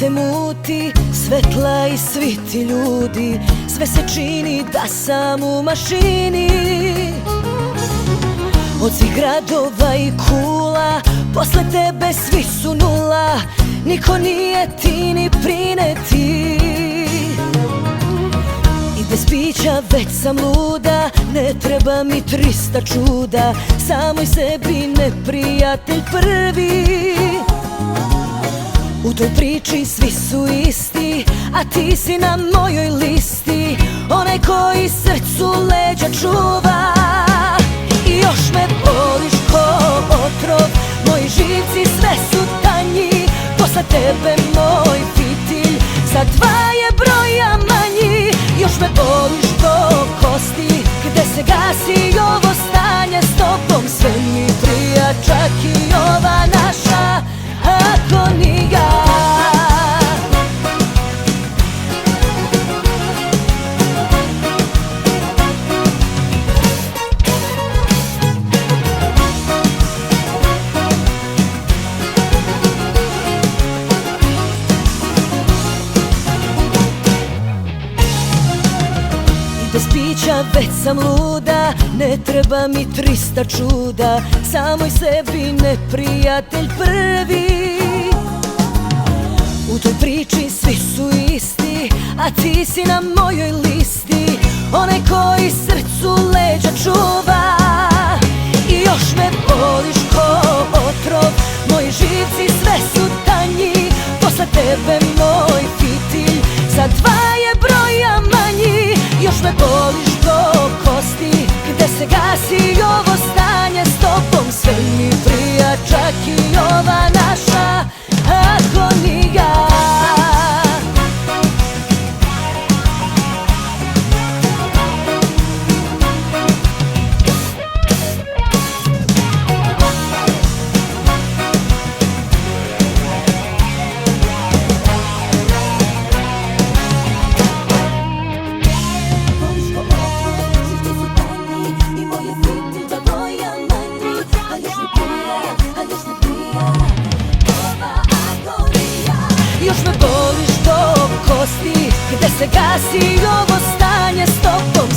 se muti, svetla i svi ti ljudi. Sve se čini da sam u mašini. Od svih gradova i kula, posle tebe svi su nula. Niko nije ti ni prineti. I bez pića već sam luda, ne treba mi 300 čuda. Samoj sebi neprijatelj prvi. U toj priči svi su isti, a ti si na mojoj listi. Onaj koji srcu leđa čuva. I još me voliš ko otrov, moji živci sve su tanji. Posle tebe moj fitilj za 2 je broja manji. Još me voliš do kosti, gde se gasi ovo stanje. S tobom sve mi prija, čak i ova naša agonija. Bez pića već sam luda, ne treba mi 300 čuda. Samoj sebi neprijatelj prvi. U toj priči svi su isti, a ti si na mojoj listi. Onaj koji srcu leđa čuva. I još me voliš ko otrov, moji živci sve su tanji. Posle tebe moj fitilj za 2 je broja manji. Još me voliš do kosti, gde se gasi ovo stanje. S tobom sve mi prija, čak i ova naša agonija. Još me voliš do kosti, gde se gasi ovo stanje. S tobom